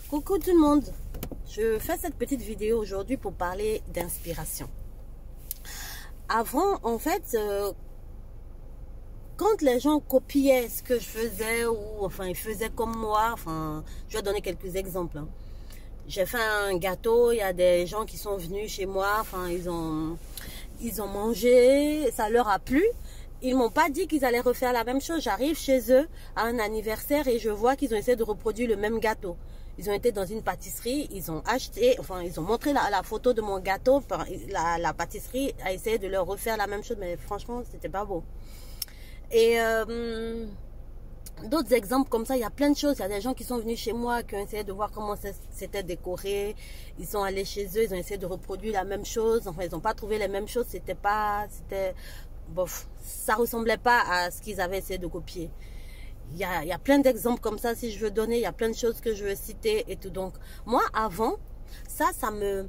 Coucou tout le monde, je fais cette petite vidéo aujourd'hui pour parler d'inspiration. Avant, en fait, quand les gens copiaient ce que je faisais ou enfin ils faisaient comme moi, enfin je vais donner quelques exemples. J'ai fait un gâteau, il y a des gens qui sont venus chez moi, enfin ils ont mangé, ça leur a plu. Ils m'ont pas dit qu'ils allaient refaire la même chose. J'arrive chez eux à un anniversaire et je vois qu'ils ont essayé de reproduire le même gâteau. Ils ont été dans une pâtisserie, ils ont acheté, enfin ils ont montré la photo de mon gâteau. La pâtisserie a essayé de leur refaire la même chose, mais franchement c'était pas beau. Et d'autres exemples comme ça, il y a plein de choses. Il y a des gens qui sont venus chez moi, qui ont essayé de voir comment c'était décoré. Ils sont allés chez eux, ils ont essayé de reproduire la même chose. Enfin, ils n'ont pas trouvé les mêmes choses. Bof, ça ressemblait pas à ce qu'ils avaient essayé de copier. Il y a plein d'exemples comme ça, si je veux donner. Il y a plein de choses que je veux citer et tout. Donc, moi, avant, ça me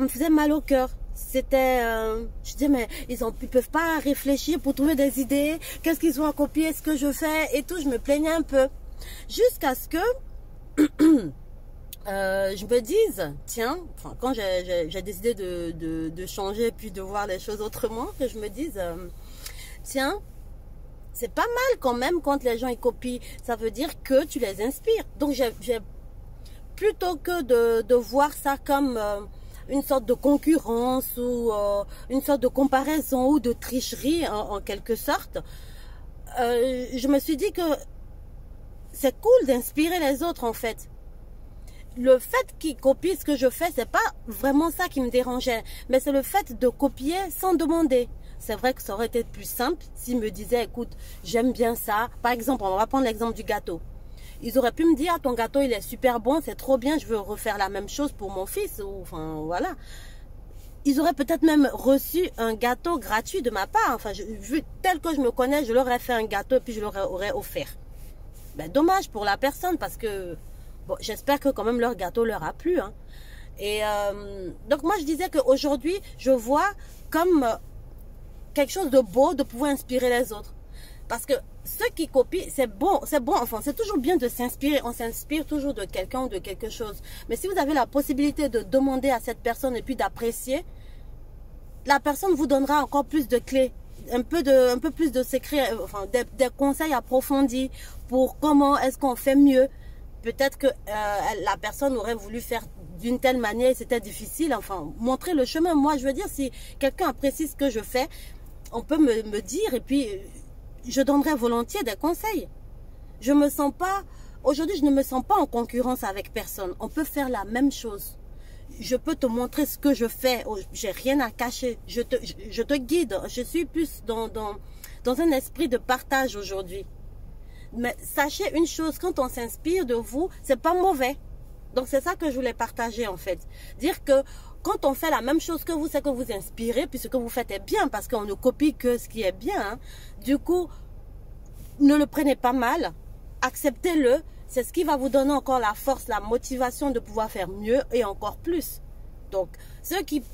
faisait mal au cœur. C'était, je disais, mais ils peuvent pas réfléchir pour trouver des idées. Qu'est-ce qu'ils ont à copier, ce que je fais et tout. Je me plaignais un peu. Jusqu'à ce que je me dise, tiens, enfin, quand j'ai décidé de changer puis de voir les choses autrement, que je me dise, tiens, c'est pas mal quand même quand les gens ils copient. Ça veut dire que tu les inspires. Donc, plutôt que de voir ça comme une sorte de concurrence ou une sorte de comparaison ou de tricherie en quelque sorte, je me suis dit que c'est cool d'inspirer les autres en fait. Le fait qu'ils copient ce que je fais, c'est pas vraiment ça qui me dérangeait, mais c'est le fait de copier sans demander. C'est vrai que ça aurait été plus simple s'ils me disaient, écoute, j'aime bien ça. Par exemple, on va prendre l'exemple du gâteau. Ils auraient pu me dire, ah, ton gâteau, il est super bon, c'est trop bien, je veux refaire la même chose pour mon fils. Ou, enfin, voilà. Ils auraient peut-être même reçu un gâteau gratuit de ma part. Enfin, vu tel que je me connais, je leur ai fait un gâteau et puis je leur aurais offert. Ben, dommage pour la personne parce que, bon, j'espère que quand même leur gâteau leur a plu. Hein. Et donc, moi, je disais qu'aujourd'hui, je vois comme quelque chose de beau de pouvoir inspirer les autres. Parce que ceux qui copient, c'est bon, enfin, c'est toujours bien de s'inspirer. On s'inspire toujours de quelqu'un ou de quelque chose. Mais si vous avez la possibilité de demander à cette personne et puis d'apprécier, la personne vous donnera encore plus de clés, un peu plus de secrets, enfin, des conseils approfondis pour comment est-ce qu'on fait mieux. Peut-être que la personne aurait voulu faire d'une telle manière, c'était difficile. Enfin, montrer le chemin. Moi, je veux dire, si quelqu'un apprécie ce que je fais, on peut me dire et puis je donnerai volontiers des conseils. Je me sens pas, aujourd'hui je ne me sens pas en concurrence avec personne. On peut faire la même chose. Je peux te montrer ce que je fais. J'ai rien à cacher. Je te guide. Je suis plus dans un esprit de partage aujourd'hui. Mais sachez une chose, quand on s'inspire de vous, c'est pas mauvais. Donc c'est ça que je voulais partager en fait. Dire que quand on fait la même chose que vous, c'est que vous inspirez, puis ce que vous faites est bien, parce qu'on ne copie que ce qui est bien. Hein. Du coup, ne le prenez pas mal, acceptez-le. C'est ce qui va vous donner encore la force, la motivation de pouvoir faire mieux et encore plus. Donc, ceux qui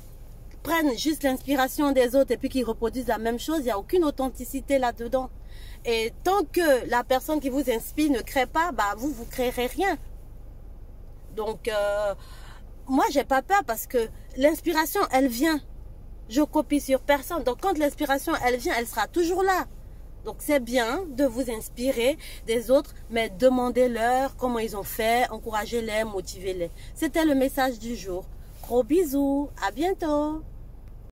prennent juste l'inspiration des autres et puis qui reproduisent la même chose, il n'y a aucune authenticité là-dedans. Et tant que la personne qui vous inspire ne crée pas, bah vous créerez rien. Donc, moi, j'ai pas peur parce que l'inspiration, elle vient. Je copie sur personne. Donc, quand l'inspiration, elle vient, elle sera toujours là. Donc, c'est bien de vous inspirer des autres, mais demandez-leur comment ils ont fait, encouragez-les, motivez-les. C'était le message du jour. Gros bisous, à bientôt.